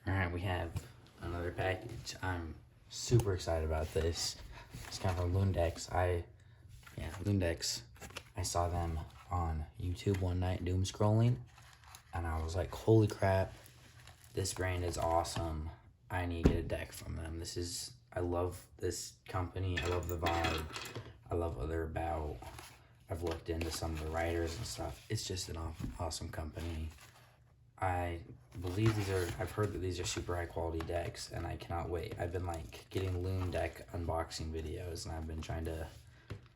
Alright, we have another package. I'm super excited about this. It's kind from Lundex. Lundex. I saw them on YouTube one night doom scrolling, and I was like, holy crap, this brand is awesome. I need to get a deck from them. I love this company. I love the vibe. I love what they're about. I've looked into some of the writers and stuff. It's just an awesome company. I believe I've heard that these are super high quality decks, and I cannot wait. I've been like getting Loon deck unboxing videos, and I've been trying to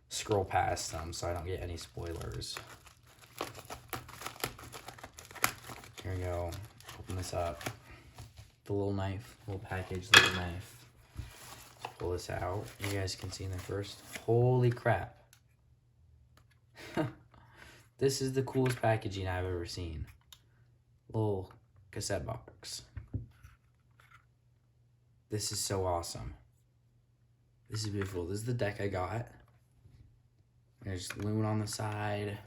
scroll past them so I don't get any spoilers. Here we go. Open this up. The little knife, little package, little knife. Let's pull this out. You guys can see in there first. Holy crap. This is the coolest packaging I've ever seen. Little cassette box. This is so awesome. This is beautiful. This is the deck I got. There's Loon on the side.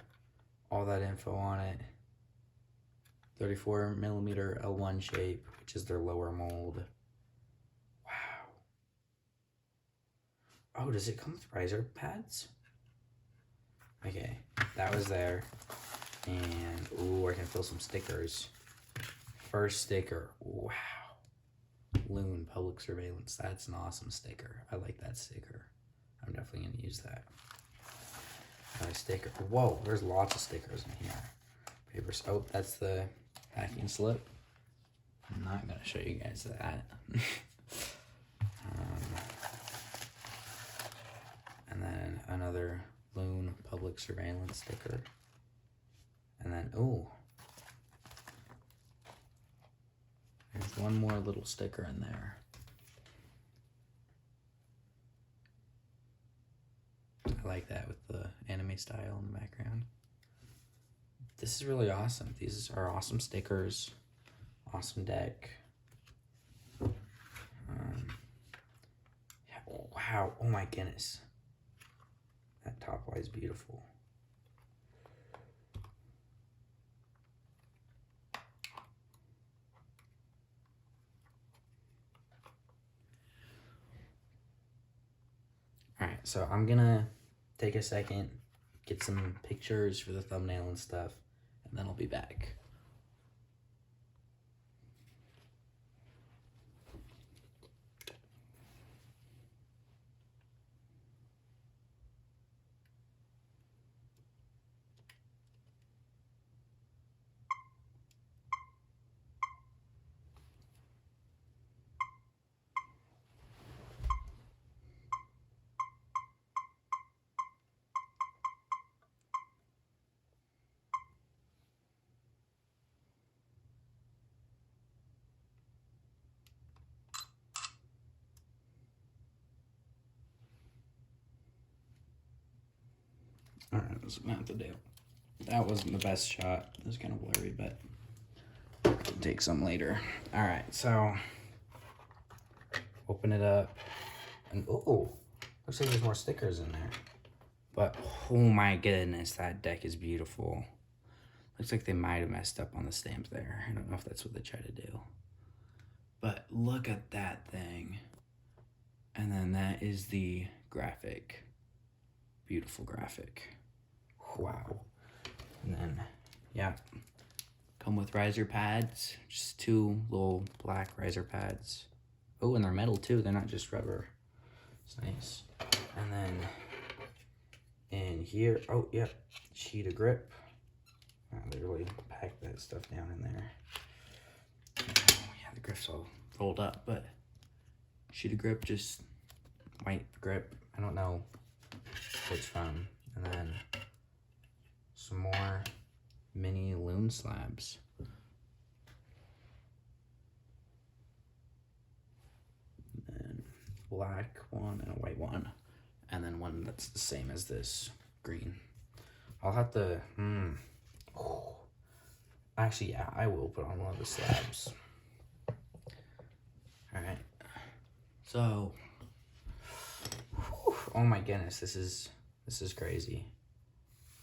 All that info on it. 34mm L1 shape, which is their lower mold. Wow. Oh, does it come with riser pads? Okay, that was there. And, ooh, I can fill some stickers. First sticker, wow. Loon Public Surveillance, that's an awesome sticker. I like that sticker. I'm definitely gonna use that. Another sticker, whoa, there's lots of stickers in here. Papers, oh, that's the packing slip. I'm not gonna show you guys that. And then another Loon Public Surveillance sticker. And then, ooh, there's one more little sticker in there. I like that with the anime style in the background. This is really awesome. These are awesome stickers. Awesome deck. Yeah, oh, wow. Oh my goodness. That top line is beautiful. Alright, so I'm gonna take a second, get some pictures for the thumbnail and stuff, and then I'll be back. Alright, that's what I have to do. That wasn't the best shot. It was kind of blurry, but I can take some later. Alright, so open it up. And oh, looks like there's more stickers in there. But oh my goodness, that deck is beautiful. Looks like they might have messed up on the stamp there. I don't know if that's what they try to do. But look at that thing. And then that is the graphic. Beautiful graphic. Wow. And then, yeah, come with riser pads. Just two little black riser pads. Oh, and they're metal too. They're not just rubber. It's nice. And then in here, oh, yeah, sheet of grip. Oh, they really packed that stuff down in there. Oh, yeah, the grip's all rolled up, but sheet of grip, just white grip. I don't know what it's from. And then some more mini Loon slabs. And then black one and a white one. And then one that's the same as this, green. I'll have to, oh. Actually, yeah, I will put on one of the slabs. Alright. So, whew, oh my goodness, this is crazy.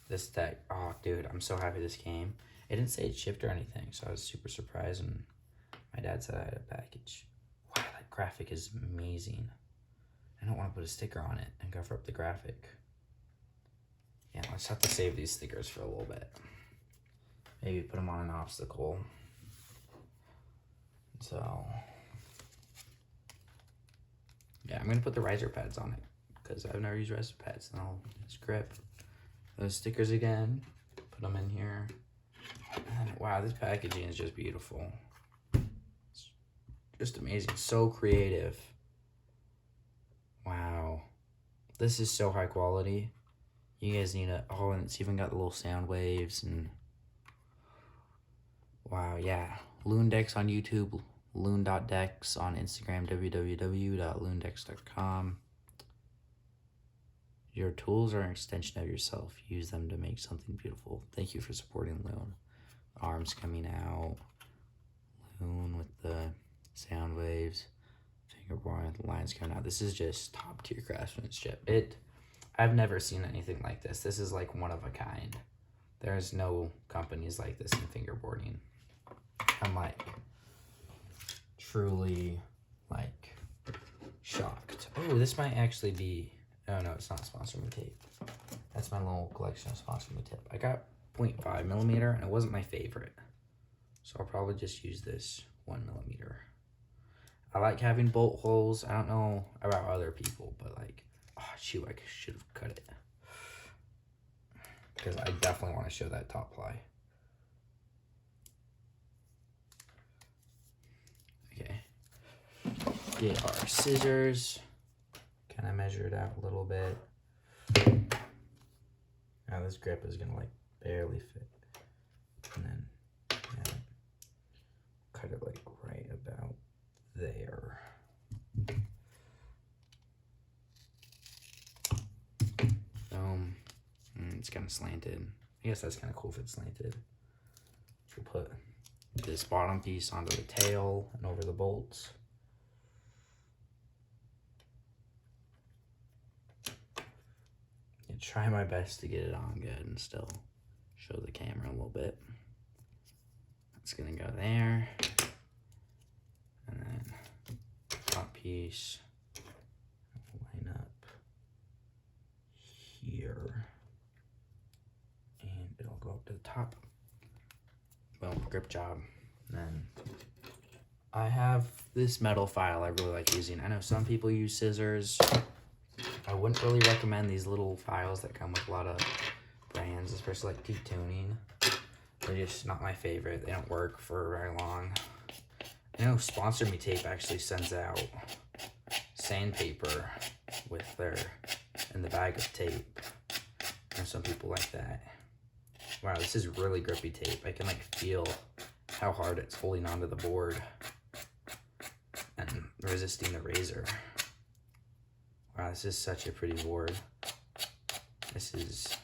This deck, oh dude, I'm so happy this came. It didn't say it shipped or anything, so I was super surprised and My dad said I had a package. Wow, that graphic is amazing. I don't want to put a sticker on it and cover up the graphic. Yeah, let's have to save these stickers for a little bit. Maybe put them on an obstacle. So, yeah, I'm going to put the riser pads on it because I've never used riser pads. And I'll just grip those stickers again, put them in here. And wow, this packaging is just beautiful. It's just amazing. So creative. Wow. This is so high quality. You guys need a, oh, and it's even got the little sound waves and wow, yeah. Loondex on YouTube, loon.dex on Instagram, www.loondex.com. Your tools are an extension of yourself. Use them to make something beautiful. Thank you for supporting Loon. Arms coming out. Loon with the sound waves. Fingerboard, the lines coming out. This is just top tier craftsmanship. I've never seen anything like this. This is like one of a kind. There's no companies like this in fingerboarding. I'm like truly like shocked. Oh, this might actually be, oh no, it's not sponsored with tape. That's my little collection of sponsored with tape. I got 0.5 millimeter and it wasn't my favorite. So I'll probably just use this 1 millimeter. I like having bolt holes. I don't know about other people, but like, oh shoot, I should have cut it. Because I definitely want to show that top ply. Okay. Get our scissors. Kind of measure it out a little bit. Now this grip is gonna like barely fit. And then yeah, cut it like right about there. It's kind of slanted. I guess that's kind of cool if it's slanted. We'll put this bottom piece onto the tail and over the bolts. And try my best to get it on good and still show the camera a little bit. It's gonna go there. And then top piece line up here. And it'll go up to the top. Boom, grip job. And then I have this metal file I really like using. I know some people use scissors. I wouldn't really recommend these little files that come with a lot of brands, especially like Peak Tuning. They're just not my favorite. They don't work for very long. I know Sponsor Me Tape actually sends out sandpaper with in the bag of tape. I know some people like that. Wow, this is really grippy tape. I can like feel how hard it's holding onto the board and resisting the razor. Wow, this is such a pretty board. This is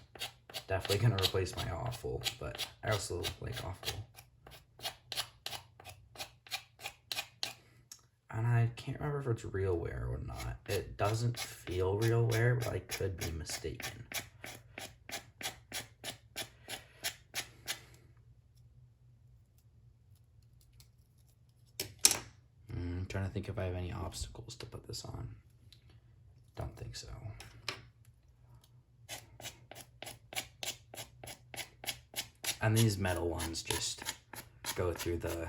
definitely gonna replace my awful, but I also like awful. And I can't remember if it's real wear or not. It doesn't feel real wear, but I could be mistaken. I'm trying to think if I have any obstacles to put this on. Don't think so. And these metal ones just go through the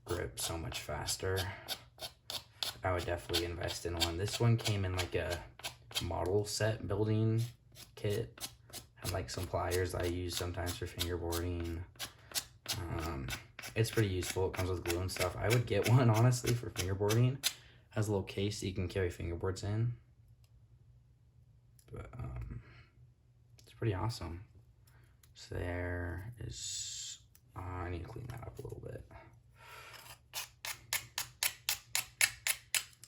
grip so much faster. I would definitely invest in one. This one came in like a model set building kit. Had like some pliers that I use sometimes for fingerboarding. It's pretty useful. It comes with glue and stuff. I would get one honestly for fingerboarding. It has a little case that you can carry fingerboards in. But it's pretty awesome. So there is, I need to clean that up a little bit.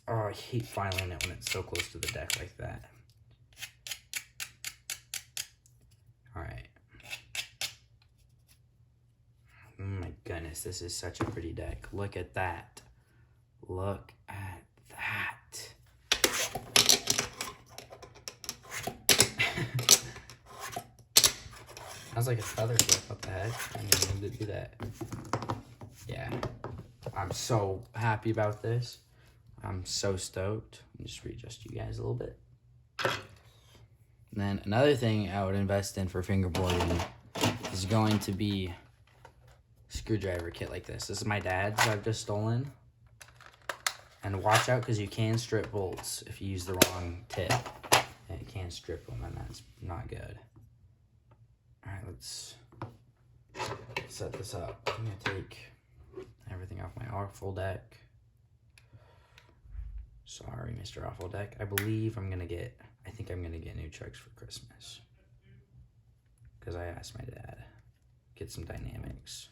Oh, I hate filing it when it's so close to the deck like that. All right. Oh my goodness, this is such a pretty deck. Look at that. Look at that. Sounds like a feather flip. What the heck? I didn't mean to do that. I'm so happy about this. I'm so stoked. Let me just readjust you guys a little bit. And then another thing I would invest in for fingerboarding is going to be screwdriver kit like this. This is my dad's I've just stolen. And watch out because you can strip bolts if you use the wrong tip. And it can strip them, and that's not good. Alright, let's set this up. I'm going to take everything off my Awful Deck. Sorry, Mr. Awful Deck. I think I'm going to get new trucks for Christmas. Because I asked my dad. Get some dynamics.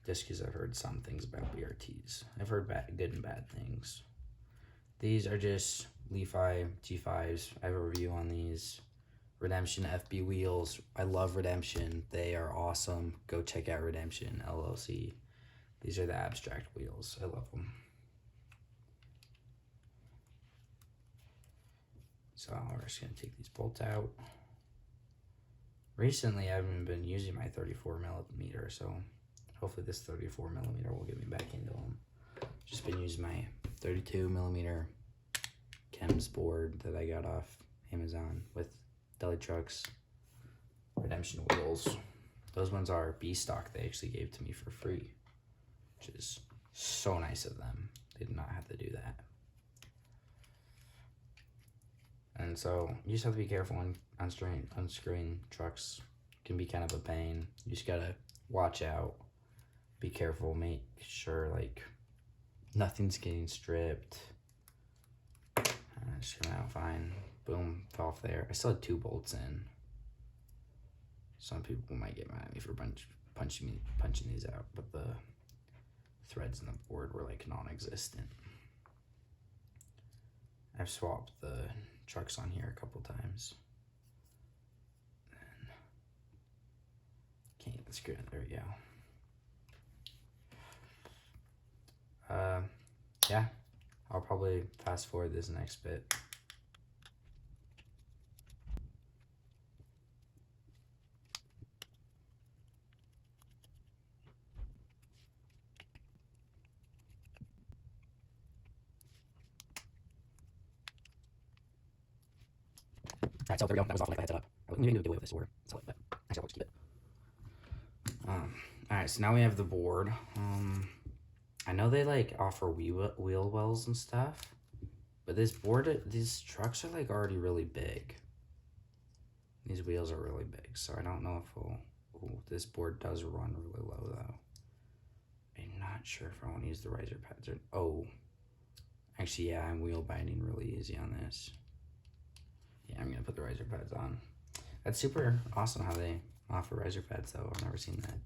Just because I've heard some things about BRTs. I've heard good and bad things. These are just Li-Fi G5s. I have a review on these. Redemption FB wheels. I love Redemption. They are awesome. Go check out Redemption LLC. These are the abstract wheels. I love them. So we're just going to take these bolts out. Recently, I haven't been using my 34 millimeter, so hopefully this 34 millimeter will get me back into them. Just been using my 32 millimeter Chems board that I got off Amazon with Deli Trucks Redemption wheels. Those ones are B stock. They actually gave to me for free, which is so nice of them. They did not have to do that. And so you just have to be careful when unscrewing trucks. It can be kind of a pain. You just gotta watch out. Be careful. Make sure like nothing's getting stripped. Just came out fine. Boom, fell off there. I still had 2 bolts in. Some people might get mad at me for punching these out, but the threads in the board were like non-existent. I've swapped the trucks on here a couple times. Can't get the screw in. There we go. Yeah, I'll probably fast forward this next bit. Alright, so there we go. That was awful. I had set up. I wasn't even gonna do away with this, or sell it, but actually I'll just keep it. Alright, so now we have the board. I know they like offer wheel wells and stuff, but these trucks are like already really big. These wheels are really big, so I don't know if this board does run really low though. I'm not sure if I want to use the riser pads or, actually yeah, I'm wheel binding really easy on this. Yeah, I'm gonna put the riser pads on. That's super awesome how they offer riser pads though. I've never seen that.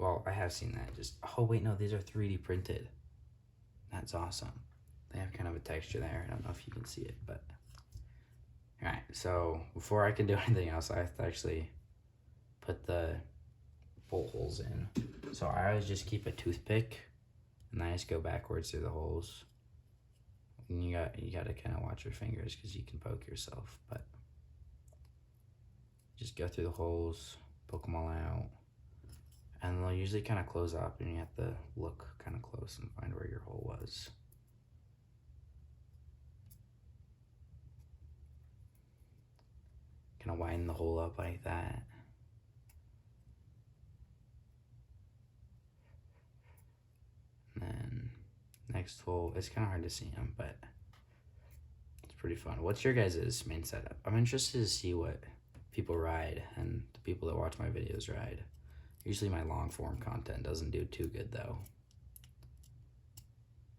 Well, I have seen that. Oh wait, no, these are 3D printed. That's awesome. They have kind of a texture there. I don't know if you can see it, but. All right, so before I can do anything else, I have to actually put the bolt holes in. So I always just keep a toothpick and I just go backwards through the holes. And you gotta kind of watch your fingers because you can poke yourself, but just go through the holes, poke them all out, and they'll usually kind of close up and you have to look kind of close and find where your hole was. Kind of widen the hole up like that. And then next hole, it's kind of hard to see them, but it's pretty fun. What's your guys' main setup? I'm interested to see what people ride and the people that watch my videos ride. Usually my long form content doesn't do too good though,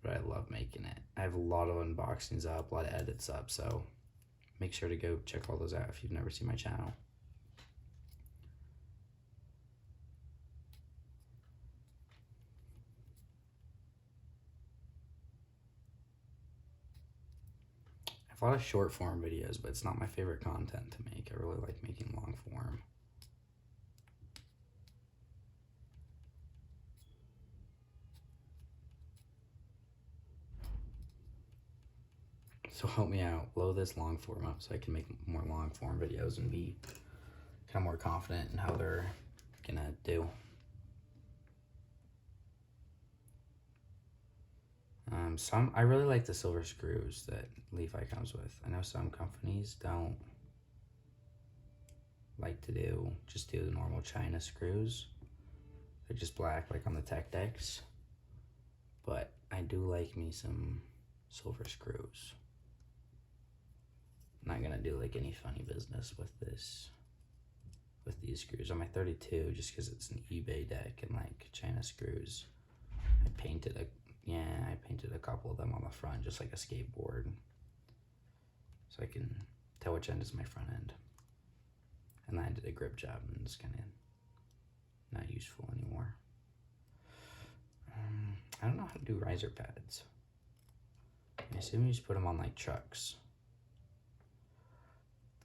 but I love making it. I have a lot of unboxings up, a lot of edits up, so make sure to go check all those out if you've never seen my channel. I have a lot of short form videos, but it's not my favorite content to make. I really like making long form. So help me out, blow this long form up so I can make more long form videos and be kind of more confident in how they're gonna do. I really like the silver screws that Levi comes with. I know some companies don't like to do the normal China screws. They're just black like on the Tech Decks. But I do like me some silver screws. I'm not gonna do like any funny business with these screws on my 32 just because it's an eBay deck and like China screws. I painted a couple of them on the front just like a skateboard, so I can tell which end is my front end. And then I did a grip job and it's kind of not useful anymore. I don't know how to do riser pads. I assume you just put them on like chucks.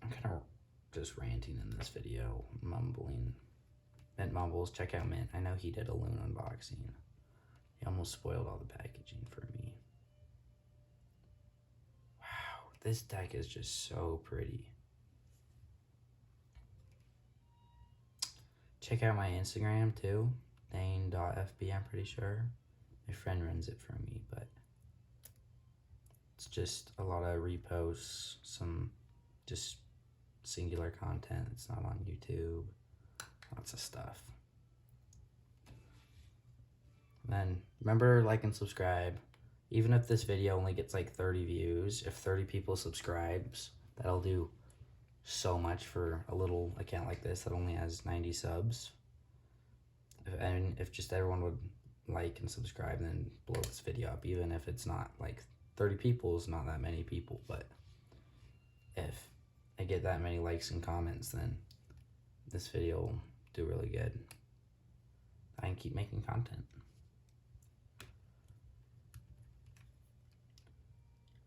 I'm kind of just ranting in this video, mumbling. Mint Mumbles, check out Mint. I know he did a Loon unboxing. He almost spoiled all the packaging for me. Wow, this deck is just so pretty. Check out my Instagram too, Dane.fb, I'm pretty sure. My friend runs it for me, but it's just a lot of reposts, some just singular content. It's not on YouTube, lots of stuff. Then remember, like and subscribe. Even if this video only gets like 30 views, if 30 people subscribes, that'll do so much for a little account like this that only has 90 subs. And if just everyone would like and subscribe, then blow this video up. Even if it's not like 30 people is not that many people, but if I get that many likes and comments, then this video will do really good. I can keep making content.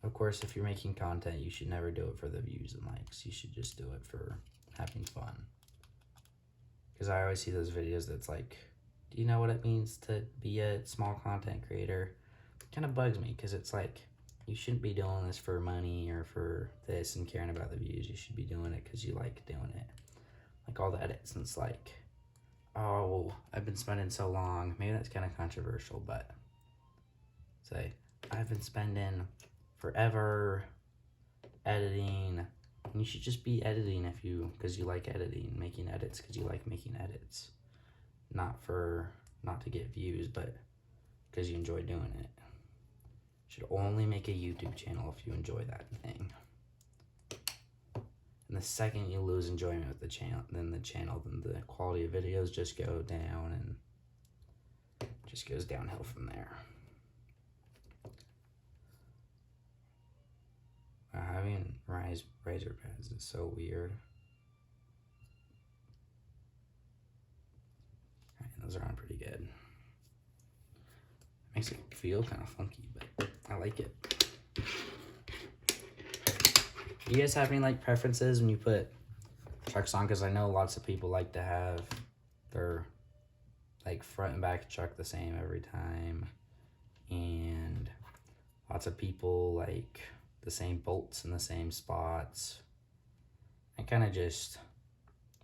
Of course, if you're making content, you should never do it for the views and likes. You should just do it for having fun. Because I always see those videos that's like, do you know what it means to be a small content creator? It kind of bugs me because it's like, you shouldn't be doing this for money or for this and caring about the views. You should be doing it because you like doing it. Like all the edits, and it's like, oh, I've been spending so long. Maybe that's kind of controversial, but say, I've been spending forever editing, and you should just be editing because you like editing, making edits because you like making edits, not to get views, but because you enjoy doing it. You should only make a YouTube channel if you enjoy that thing. And the second you lose enjoyment with the channel, then the quality of videos just go down and just goes downhill from there. Having razor pads is so weird. Alright, those are on pretty good. Makes it feel kind of funky, but I like it. Do you guys have any like preferences when you put chucks on? Because I know lots of people like to have their like front and back chuck the same every time, and lots of people like the same bolts in the same spots. I kind of just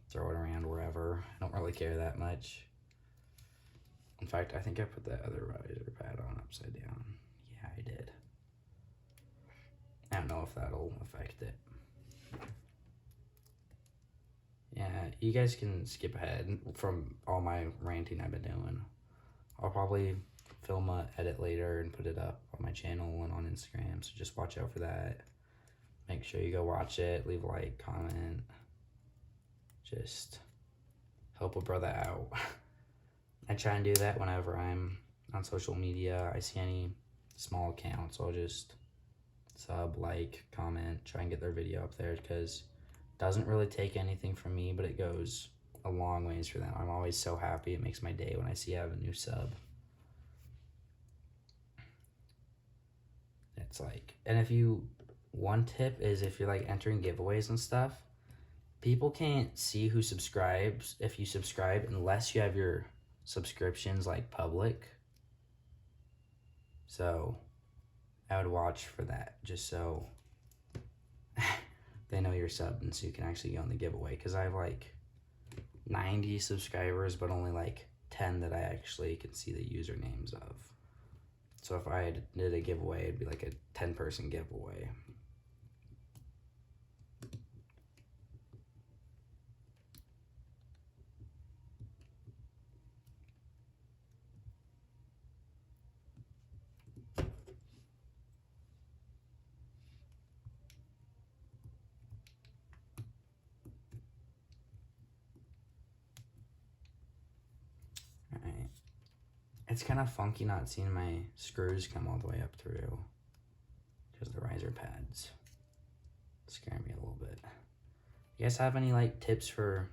throw it around wherever. I don't really care that much. In fact, I think I put that other riser pad on upside down. Yeah, I did. I don't know if that'll affect it. Yeah, you guys can skip ahead from all my ranting I've been doing. I'll probably film a edit later and put it up on my channel and on Instagram, so just watch out for that. Make sure you go watch it, leave a like, comment, just help a brother out. I try and do that whenever I'm on social media. I see any small accounts, I'll just sub, like, comment, try and get their video up there, because it doesn't really take anything from me, but it goes a long ways for them. I'm always so happy. It makes my day when I see I have a new sub. It's like, and one tip is if you're like entering giveaways and stuff, people can't see who subscribes if you subscribe unless you have your subscriptions like public. So I would watch for that, just so they know you're subbed and so you can actually go on the giveaway. Because I have like 90 subscribers, but only like 10 that I actually can see the usernames of. So if I did a giveaway, it'd be like a 10-person giveaway. Alright. It's kind of funky not seeing my screws come all the way up through. Because the riser pads scare me a little bit. You guys have any like tips for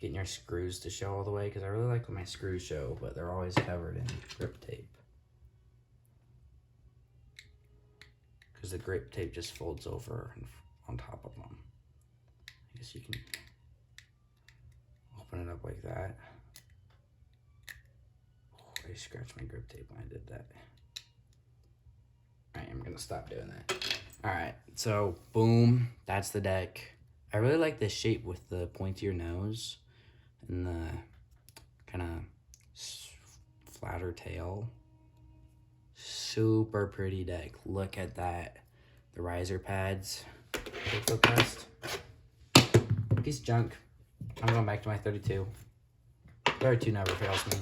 getting your screws to show all the way? Because I really like when my screws show, but they're always covered in grip tape. Because the grip tape just folds over on top of them. I guess you can open it up like that. Oh, I scratched my grip tape when I did that. Alright, I'm gonna stop doing that. Alright, so boom, that's the deck. I really like this shape with the pointier nose and the kind of flatter tail. Super pretty deck. Look at that. The riser pads. Flip test. Piece of junk. I'm going back to my 32. 32 never fails me.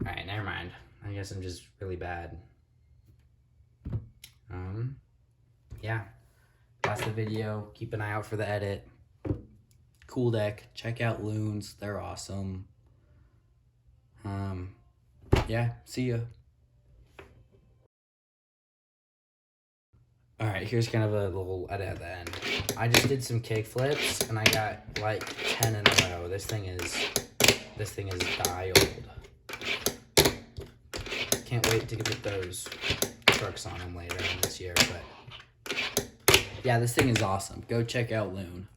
Alright, never mind. I guess I'm just really bad. Yeah. That's the video. Keep an eye out for the edit. Cool deck. Check out Loons. They're awesome. Yeah, see ya. Alright, here's kind of a little edit at the end. I just did some kick flips and I got like 10 in a row. This thing is dialed. Can't wait to get those trucks on them later in this year, but yeah, this thing is awesome. Go check out Loon.